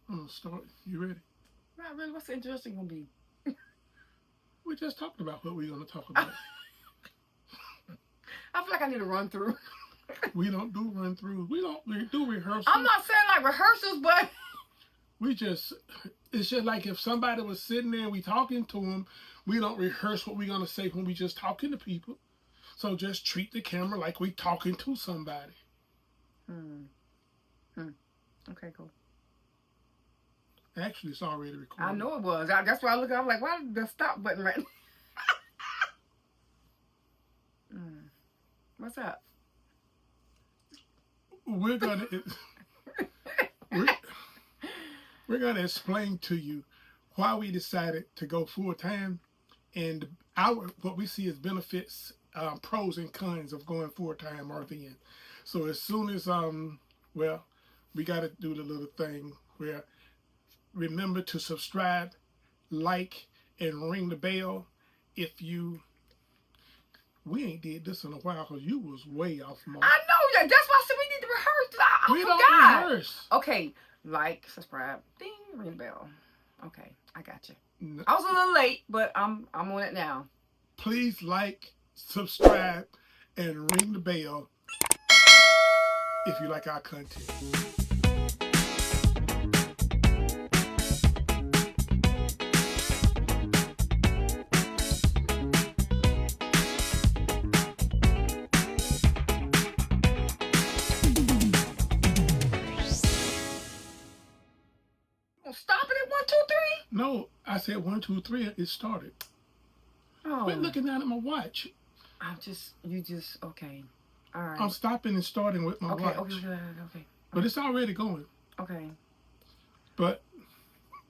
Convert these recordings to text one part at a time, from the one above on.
I'm gonna start. You ready? Not really. What's interesting gonna be? We just talked about what we're gonna talk about. I feel like I need to run through. We don't do run throughs. We don't do rehearsals. I'm not saying like rehearsals, but we just, it's just like if somebody was sitting there and we talking to them, we don't rehearse what we're gonna say when we just talking to people. So just treat the camera like we talking to somebody. Okay, cool. Actually, it's already recorded. I know it was. That's why I look. I'm like, why the stop button right? What's up? We're gonna we're gonna explain to you why we decided to go full time, and what we see as benefits, pros and cons of going full time RVing. So as soon as well, we got to do the little thing where remember to subscribe, like, and ring the bell if you. We ain't did this in a while because you was way off mark. I know. That's why I said we need to rehearse. I don't rehearse. Okay, like, subscribe, ding, ring the bell. Okay, I got you. No. I was a little late, but I'm on it now. Please like, subscribe, and ring the bell if you like our content. Stop it at 1, 2, 3. No, I said 1, 2, 3. It started. Oh. Quit looking down at my watch. Okay. All right. I'm stopping and starting with my watch. Okay. But it's already going. Okay. But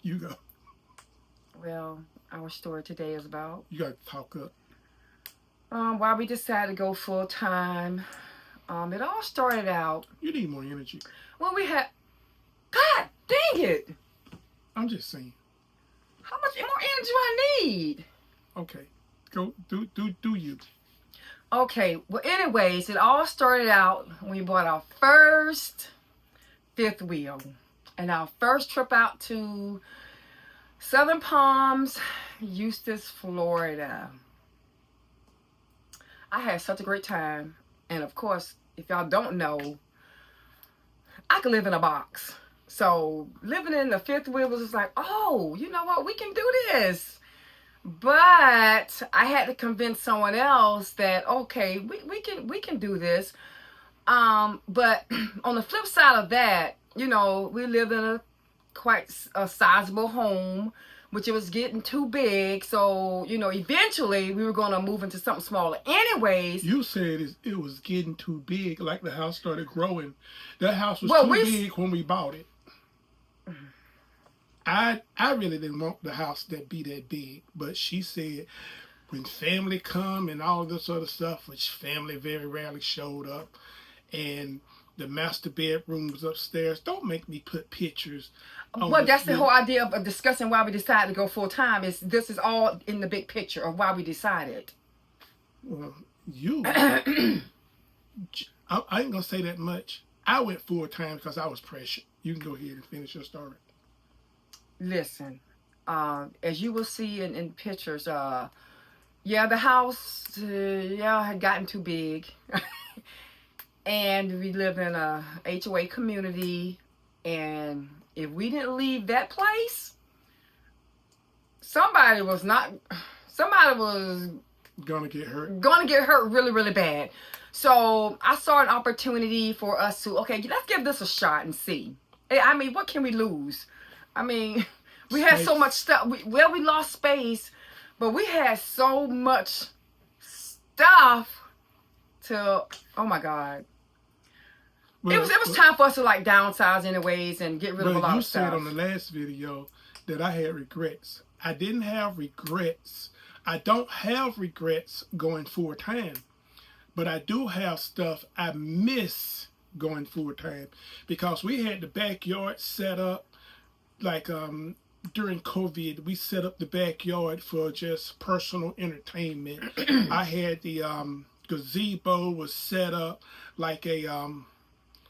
you go. Well, our story today is about. You got to talk up. Why we decided to go full time. It all started out. You need more energy. When we had. God dang it! I'm just saying. How much more energy do I need? Okay. Go do you. Okay, well anyways, it all started out when we bought our first fifth wheel. And our first trip out to Southern Palms, Eustis, Florida. I had such a great time. And of course, if y'all don't know, I could live in a box. So living in the fifth wheel was just like, oh, you know what? We can do this. But I had to convince someone else that, okay, we can do this. But on the flip side of that, you know, we lived in quite a sizable home, which it was getting too big. So, you know, eventually we were going to move into something smaller. Anyways. You said it was getting too big, like the house started growing. That house was too big when we bought it. I really didn't want the house that be that big, but she said when family come and all this other stuff, which family very rarely showed up, and the master bedroom was upstairs. Don't make me put pictures. Well, that's the whole idea of discussing why we decided to go full time. This is all in the big picture of why we decided. Well, I ain't gonna say that much. I went full time because I was pressured. You can go ahead and finish your story. Listen, as you will see in pictures, the house, had gotten too big. And we live in a HOA community. And if we didn't leave that place, somebody was gonna get hurt. Gonna get hurt really, really bad. So I saw an opportunity for us to, okay, let's give this a shot and see. I mean, what can we lose? I mean, we had so much stuff. We lost space, but we had so much stuff to, oh my God. Well, it was time for us to like downsize anyways and get rid of a lot of stuff. You said on the last video that I had regrets. I didn't have regrets. I don't have regrets going full time, but I do have stuff I miss going full time because we had the backyard set up like during COVID. We set up the backyard for just personal entertainment. I had the gazebo was set up like a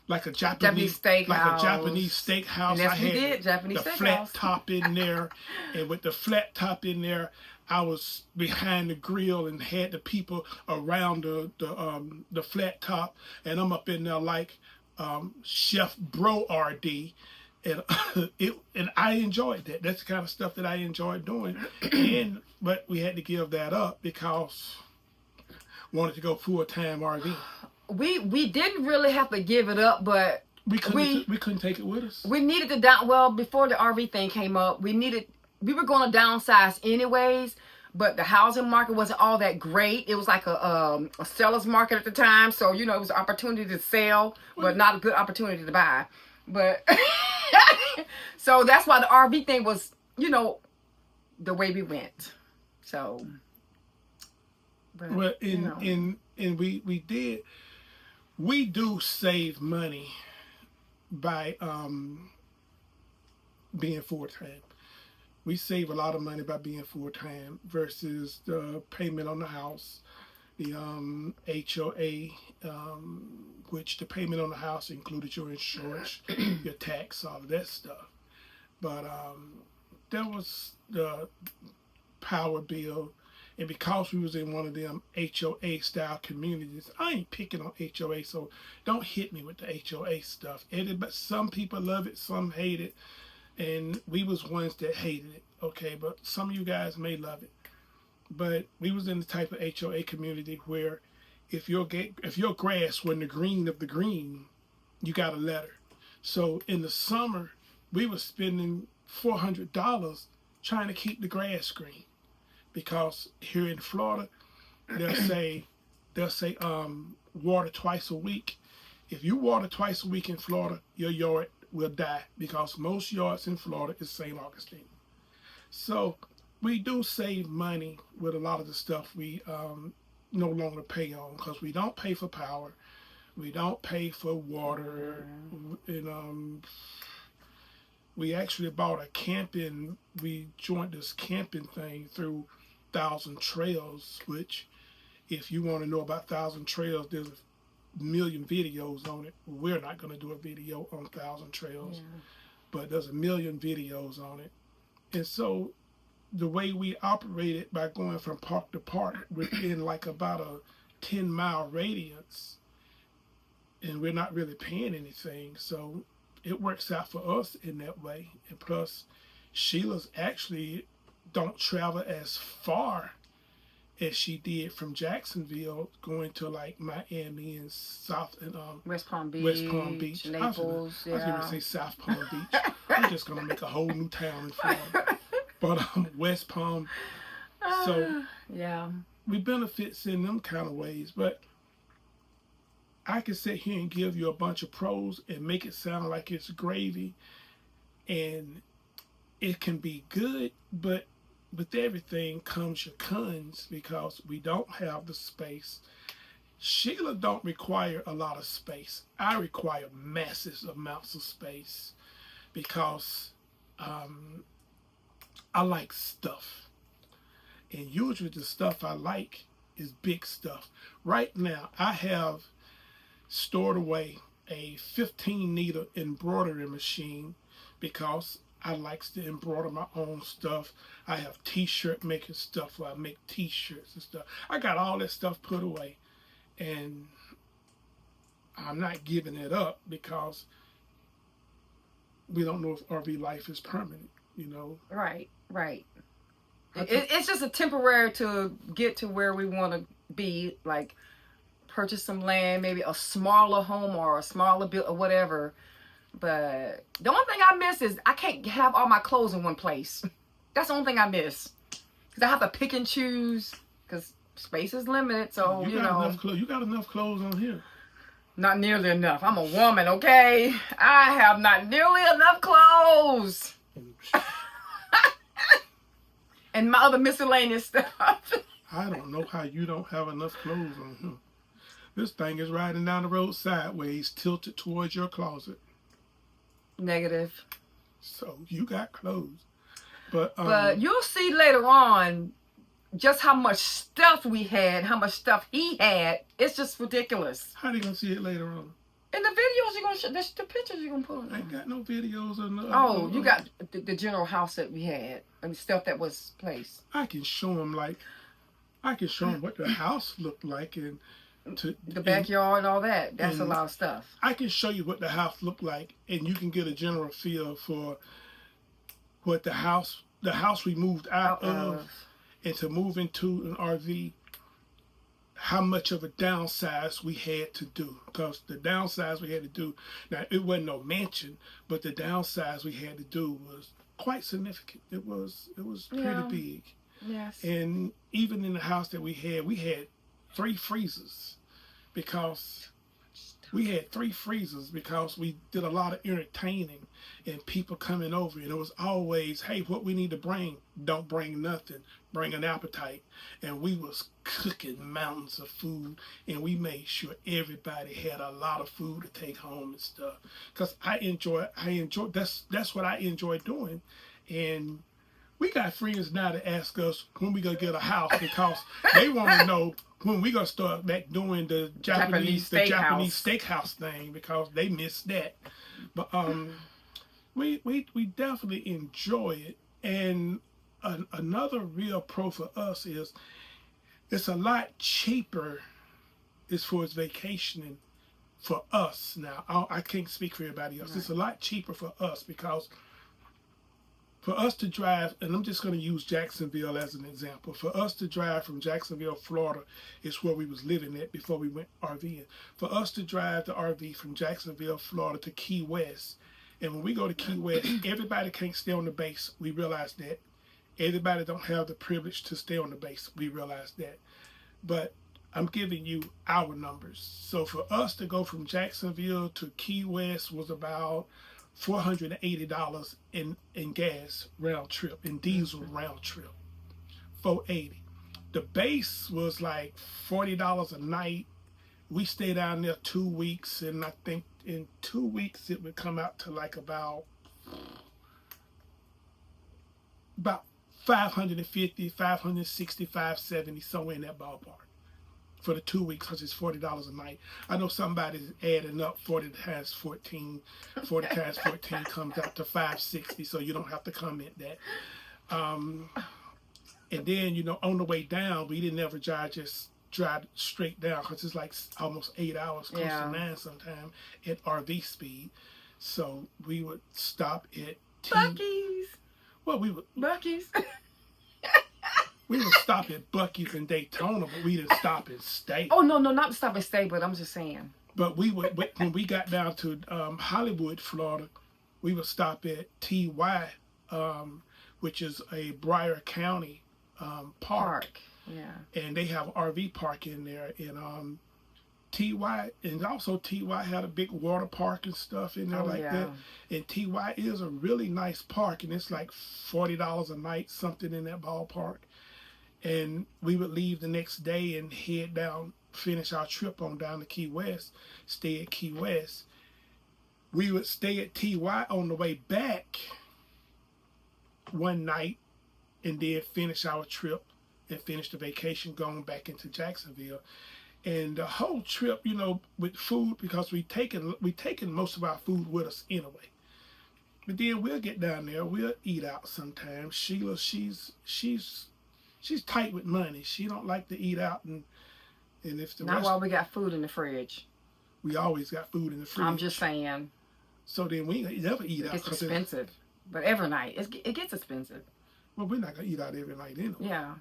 like a Japanese steakhouse. And yes, I we had did, Japanese the steakhouse. flat top in there, and with the flat top in there, I was behind the grill and had the people around the flat top, and I'm up in there like Chef Bro RD, and and I enjoyed that. That's the kind of stuff that I enjoyed doing, but we had to give that up because wanted to go full-time RV. We didn't really have to give it up, but we couldn't take it with us. We needed to before the RV thing came up, we were going to downsize anyways, but the housing market wasn't all that great. It was like a seller's market at the time, so it was an opportunity to sell, but not a good opportunity to buy. But so that's why the RV thing was, the way we went. So but, well, we do save money by being full-time. We save a lot of money by being full-time versus the payment on the house, the HOA, which the payment on the house included your insurance, your tax, all of that stuff. But there was the power bill. And because we was in one of them HOA style communities, I ain't picking on HOA, so don't hit me with the HOA stuff. But some people love it, some hate it, and we was ones that hated it. Okay, but some of you guys may love it. But we was in the type of HOA community where if your grass wasn't the green of the green, you got a letter. So in the summer, we were spending $400 trying to keep the grass green. Because here in Florida, they'll say water twice a week. If you water twice a week in Florida, your yard will die because most yards in Florida is St. Augustine. So we do save money with a lot of the stuff we no longer pay on because we don't pay for power, we don't pay for water, and we actually bought we joined this camping thing through Thousand Trails, which if you want to know about Thousand Trails, there's a million videos on it. We're not going to do a video on Thousand Trails, but there's a million videos on it. And so the way we operate it by going from park to park within like about a 10-mile radius, and we're not really paying anything, so it works out for us in that way. And plus, Sheila's actually don't travel as far as she did from Jacksonville going to like Miami and West Palm Beach, I Naples. was going to say South Palm Beach. I'm just going to make a whole new town in Florida. But West Palm. So we benefits in them kind of ways. But I can sit here and give you a bunch of pros and make it sound like it's gravy, and it can be good, but with everything comes your cons because we don't have the space. Sheila don't require a lot of space. I require massive amounts of space because I like stuff. And usually the stuff I like is big stuff. Right now, I have stored away a 15-needle embroidery machine because I like to embroider my own stuff. I have t-shirt making stuff where I make t-shirts and stuff. I got all that stuff put away, and I'm not giving it up because we don't know if RV life is permanent, Right. It's just a temporary to get to where we want to be, like purchase some land, maybe a smaller home or a smaller build or whatever. But the only thing I miss is I can't have all my clothes in one place. That's the only thing I miss. Because I have to pick and choose because space is limited. So, you got enough clothes on here. Not nearly enough. I'm a woman, okay? I have not nearly enough clothes. And my other miscellaneous stuff. I don't know how you don't have enough clothes on here. This thing is riding down the road sideways, tilted towards your closet. Negative. So you got clothes. But you'll see later on just how much stuff we had, how much stuff he had. It's just ridiculous. How are you going to see it later on? And the videos you're gonna show, the pictures you're gonna put on I ain't there. got no videos or no. Oh, you got the general house that we had and stuff that was placed. I can show them what the house looked like and The backyard and all that. That's a lot of stuff. I can show you what the house looked like, and you can get a general feel for what the house we moved out of, and to move into an RV. How much of a downsize we had to do, because the downsize we had to do, now it wasn't no mansion, but the downsize we had to do was quite significant. It was pretty big. Yes. And even in the house that we had 3 freezers because we did a lot of entertaining and people coming over, and it was always, hey, what we need to bring, don't bring nothing, bring an appetite. And we was cooking mountains of food, and we made sure everybody had a lot of food to take home and stuff, because I enjoy that's what I enjoy doing. And we got friends now that ask us when we gonna get a house, because they want to know when we gonna start back doing the Japanese steakhouse thing, because they miss that. But we definitely enjoy it. And another real pro for us is it's a lot cheaper as far as vacationing for us. Now I can't speak for everybody else. Right. It's a lot cheaper for us because for us to drive, and I'm just going to use Jacksonville as an example. For us to drive from Jacksonville, Florida, is where we was living at before we went RVing. For us to drive the RV from Jacksonville, Florida to Key West, and when we go to Key West, everybody can't stay on the base. We realize that. Everybody don't have the privilege to stay on the base. We realize that. But I'm giving you our numbers. So for us to go from Jacksonville to Key West was about $480 in gas round trip, in diesel round trip. $480. The base was like $40 a night. We stayed down there 2 weeks, and I think in 2 weeks it would come out to like about 550, 560, 570, somewhere in that ballpark for the 2 weeks, because it's $40 a night. I know somebody's adding up 40 times 14 comes out to 560, so you don't have to comment that. And then, on the way down, we didn't ever drive straight down, because it's like almost 8 hours, close to 9 sometimes at RV speed. So we would stop at Buc-ee's. Well, we would Buc-ee's. We would stop at Buc-ee's in Daytona, but we didn't stop and stay. Oh, no, not stop and stay, but I'm just saying. But we would, when we got down to Hollywood, Florida, we would stop at TY, which is a Broward County park. Yeah. And they have an RV park in there. And TY, and also TY had a big water park and stuff in there that. And TY is a really nice park, and it's like $40 a night, something in that ballpark. And we would leave the next day and head down, finish our trip on down to Key West, stay at Key West. We would stay at TY on the way back one night, and then finish our trip and finish the vacation going back into Jacksonville. And the whole trip, with food, because we taken most of our food with us anyway. But then we'll get down there, we'll eat out sometimes. Sheila, she's tight with money. She don't like to eat out, and if the not while we got food in the fridge. We always got food in the fridge. I'm just saying. So then we never eat out. It's expensive, but every night it gets expensive. Well, we're not gonna eat out every night anyway. Yeah.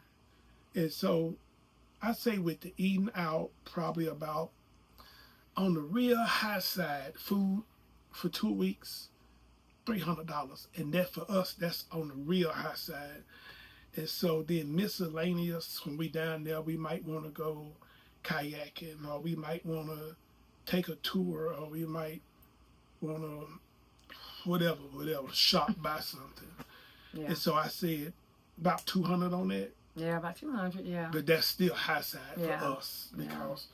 And so I say with the eating out, probably about, on the real high side, food for 2 weeks, $300. And that for us, that's on the real high side. And so then miscellaneous, when we down there, we might want to go kayaking, or we might want to take a tour, or we might want to whatever, shop, buy something. Yeah. And so I said about 200 on that. Yeah, about 200, yeah. But that's still high side for us, because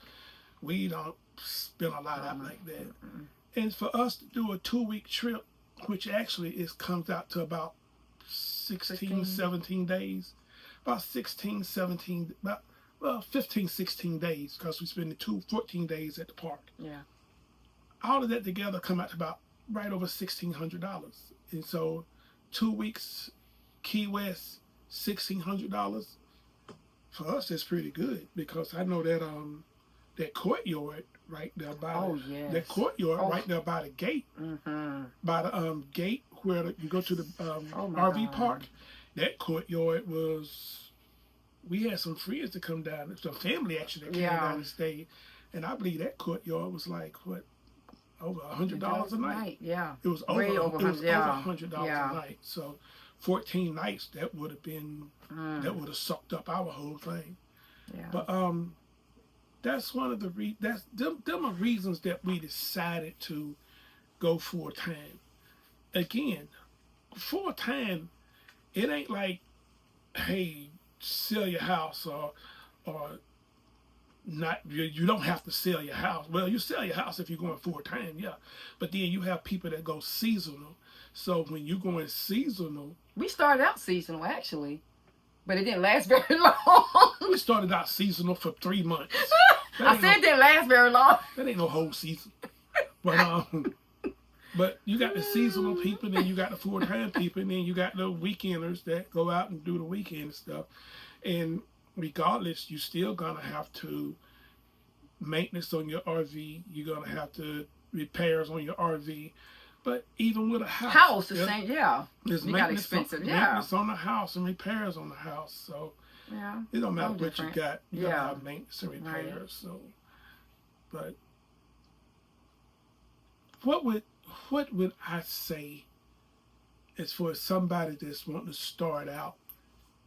we don't spend a lot out like that. And for us to do a 2-week trip, which actually comes out to about 17 days, about 15, 16 days, because we spend 14 days at the park. Yeah. all of that together come out to about right over $1,600. And so 2 weeks Key West, $1,600 for us. That's pretty good, because I know that that courtyard right there by that courtyard right there by the gate, by the gate where you go to the RV park. That courtyard was. We had some friends to come down, some family actually that came down and stayed, and I believe that courtyard was like what, over $100 a night. Yeah, it was over $100. $100 a night. So 14 nights, that would have been that would have sucked up our whole thing. Yeah. But that's one of the them are reasons that we decided to go full time. Again, full time, it ain't like, hey, sell your house or not. You don't have to sell your house. Well, you sell your house if you're going full time, yeah. But then you have people that go seasonal. So when you going seasonal, we started out seasonal actually, but it didn't last very long. We started out seasonal for 3 months. I said it didn't last very long. That ain't no whole season. But you got the seasonal people, then you got the full-time people, and then you got the weekenders that go out and do the weekend stuff. And regardless, you still gonna have to maintenance on your RV. You're gonna have to repairs on your RV. But even with a house, the same, there's got expensive, maintenance on the house and repairs on the house. So it don't matter what you got. You gotta have maintenance and repairs. Right. So, but what would I say as for somebody that's wanting to start out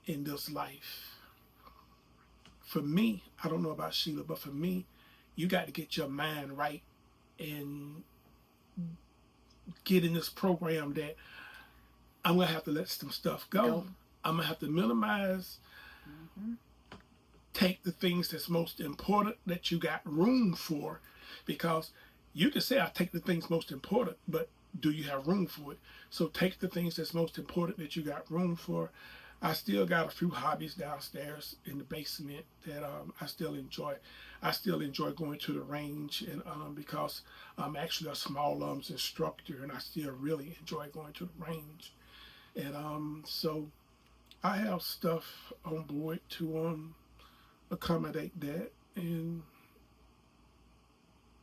in this life? For me, I don't know about Sheila, but for me, you got to get your mind right and get in this program that I'm going to have to let some stuff go. I'm going to have to minimize, take the things that's most important that you got room for, because you can say I take the things most important, but do you have room for it? So take the things that's most important that you got room for. I still got a few hobbies downstairs in the basement that I still enjoy. I still enjoy going to the range, and because I'm actually a small arms instructor, and I still really enjoy going to the range. And so I have stuff on board to accommodate that.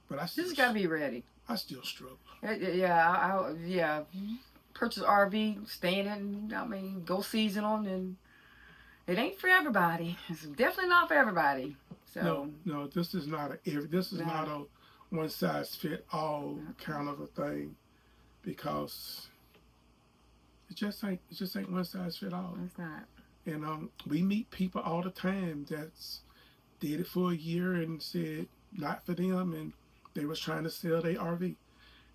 But I still, just gotta be ready. I still struggle. Yeah. Purchase RV, staying in. I mean, go seasonal, and it ain't for everybody. It's definitely not for everybody. So no, this is not not a one size fit all kind of a thing, because it just ain't one size fit all. It's not. And we meet people all the time that's did it for a year and said not for them, and they was trying to sell their RV.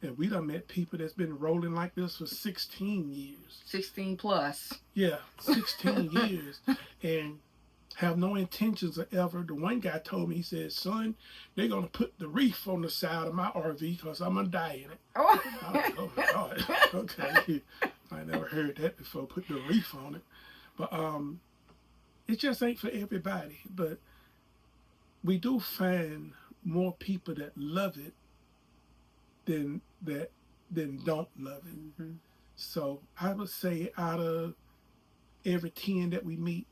And we done met people that's been rolling like this for 16 years. 16 plus. Yeah, 16 years. And have no intentions of ever. The one guy told me, he said, son, they're going to put the reef on the side of my RV because I'm going to die in it. Oh. I was like, oh my God. Okay. I never heard that before, put the reef on it. But it just ain't for everybody. But we do find more people that love it than don't love it. So I would say out of every 10 that we meet,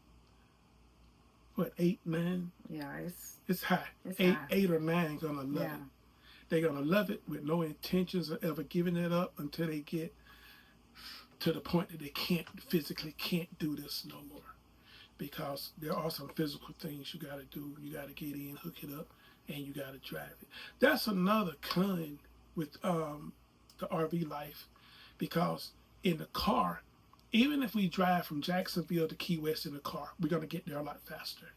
what, 8, 9? Yeah, it's high. It's eight, high. 8 or 9 gonna love it. They're gonna love it with no intentions of ever giving it up until they get to the point that they physically can't do this no more. Because there are some physical things you gotta do. You gotta get in, hook it up, and you gotta drive it. That's another con with the RV life, because in the car, even if we drive from Jacksonville to Key West in the car, we're going to get there a lot faster,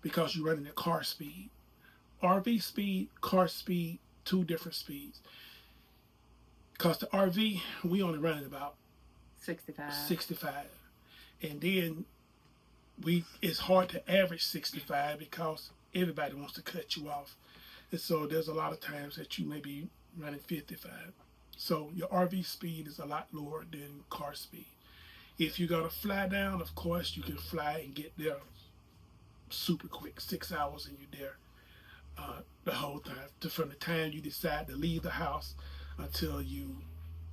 because you're running at car speed. RV speed, car speed, 2 different speeds. Because the RV, we only run at about 65. And then it's hard to average 65 because everybody wants to cut you off. And so there's a lot of times that you may be running 55. So your RV speed is a lot lower than car speed. If you're going to fly down, of course, you can fly and get there super quick, 6 hours and you're there. the whole time, from the time you decide to leave the house until you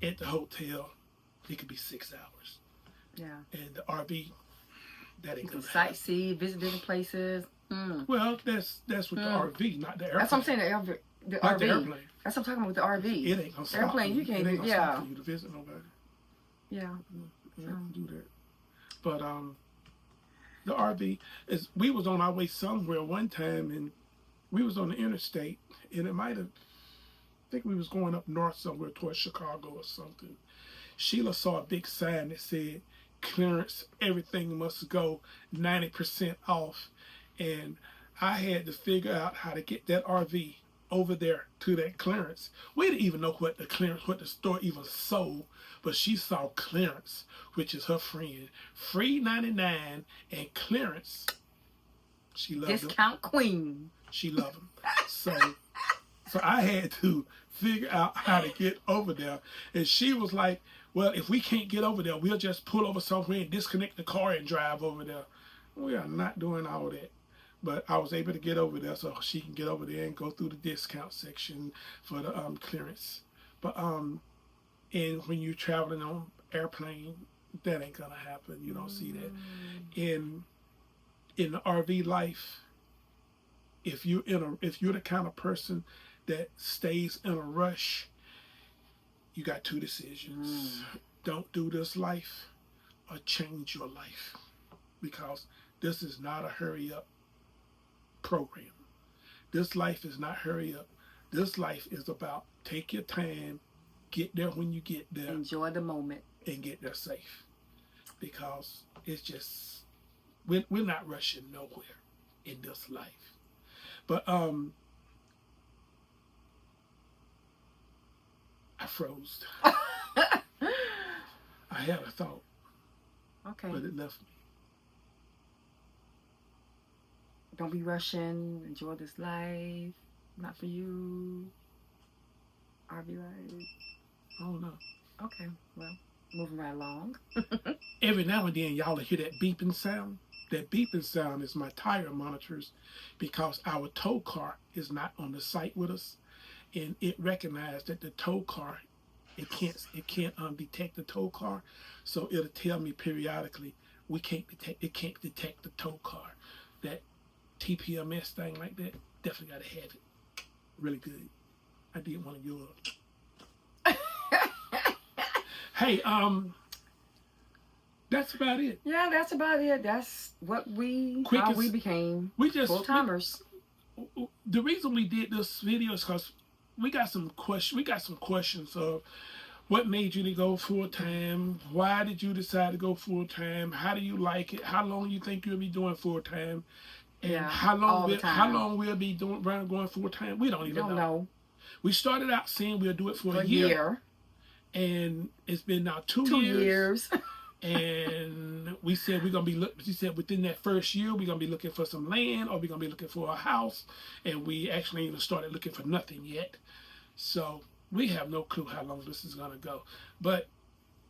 at the hotel, it could be 6 hours. Yeah. And the RV, that ain't You can gonna happen. sightsee, visit different places. Well, that's with the RV, not the airplane. That's what I'm saying. The not RV. the airplane. That's what I'm talking about with the RV. It ain't gonna stop Airplane, you It can't. ain't gonna Yeah. stop for you to visit nobody. Yeah. You don't do that. But the RV is. We was on our way somewhere one time, and we was on the interstate, and it might have. I think we was going up north somewhere towards Chicago or something. Sheila saw a big sign that said, "Clearance, everything must go 90% off," and I had to figure out how to get that RV over there to that clearance. We didn't even know what the store even sold, but she saw clearance, which is her friend. Free 99 and clearance. She loved Discount queen. She loved them. So I had to figure out how to get over there. And she was like, well, if we can't get over there, we'll just pull over somewhere and disconnect the car and drive over there. We are not doing all that. But I was able to get over there so she can get over there and go through the discount section for the clearance. But and when you're traveling on airplane, that ain't gonna happen. You don't see that. In the RV life, if you're the kind of person that stays in a rush, you got two decisions. Don't do this life or change your life, because this is not a hurry up program. This life is not hurry up. This life is about take your time, get there when you get there, enjoy the moment, and get there safe, because it's just we're not rushing nowhere in this life. But I froze. I had a thought, okay, but it left me. Don't be rushing. Enjoy this life. Not for you. RV life. I don't know. Okay, well, moving right along. Every now and then, y'all will hear that beeping sound. That beeping sound is my tire monitors, because our tow car is not on the site with us, and it recognized that the tow car, it can't detect the tow car, so it'll tell me periodically it can't detect the tow car. That TPMS thing like that, definitely gotta have it. Really good. I did one of yours. Hey, that's about it. Yeah, that's about it. That's what how we became full timers. The reason we did this video is because we got some questions of what made you to go full time, why did you decide to go full time, how do you like it, how long you think you'll be doing full time, and how long we'll be going full time. We don't even know. We started out saying we'll do it for a year. And it's been now 2 years. And we said we're gonna be she said within that first year we're gonna be looking for some land, or we're gonna be looking for a house, and we actually even started looking for nothing yet. So we have no clue how long this is gonna go. But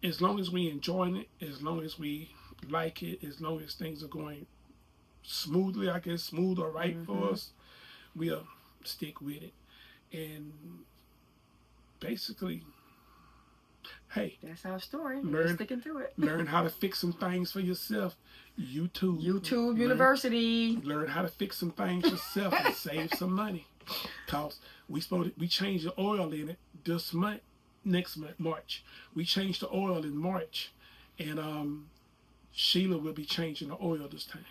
as long as we enjoying it, as long as we like it, as long as things are going smoothly, I guess smooth or right for us, we'll stick with it. And basically, hey, that's our story. We're sticking to it. Learn how to fix some things for yourself. YouTube University. Learn how to fix some things yourself and save some money. Cause we changed the oil in it next month, March. We changed the oil in March, and Sheila will be changing the oil this time.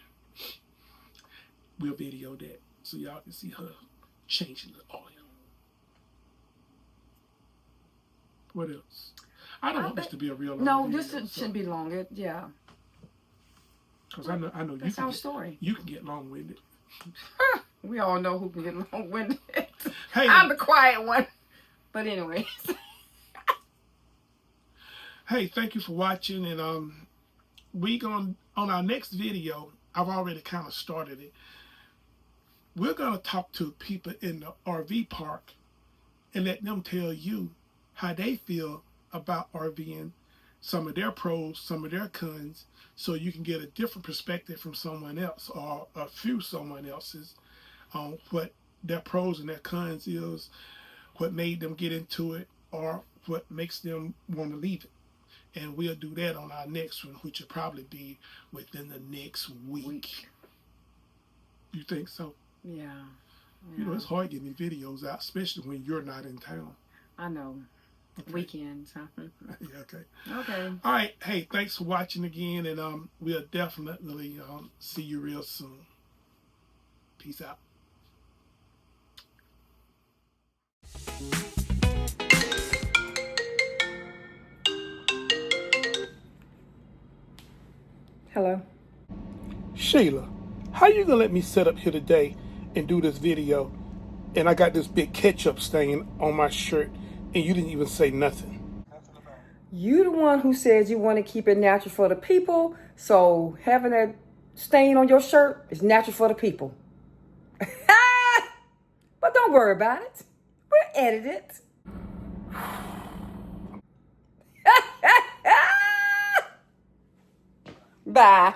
We'll video that so y'all can see her changing the oil. What else? I don't want this to be a real long video. No, this shouldn't be long. Yeah. Because I know that's our story. You can get long-winded. We all know who can get long-winded. Hey, I'm the quiet one. But anyways. Hey, thank you for watching, and on our next video, I've already kind of started it. We're gonna talk to people in the RV park and let them tell you how they feel about RVing, some of their pros, some of their cons, so you can get a different perspective from someone else or a few someone else's on what their pros and their cons is, what made them get into it, or what makes them want to leave it. And we'll do that on our next one, which will probably be within the next week. You think so? Yeah. You know, it's hard getting videos out, especially when you're not in town. I know. Okay. Weekends, huh? Yeah, okay. Okay. All right. Hey, thanks for watching again, and we'll definitely see you real soon. Peace out. Hello. Sheila, how you gonna let me sit up here today and do this video, and I got this big ketchup stain on my shirt, and you didn't even say nothing? You the one who says you want to keep it natural for the people, so having that stain on your shirt is natural for the people. But don't worry about it. We'll edit it. Bye.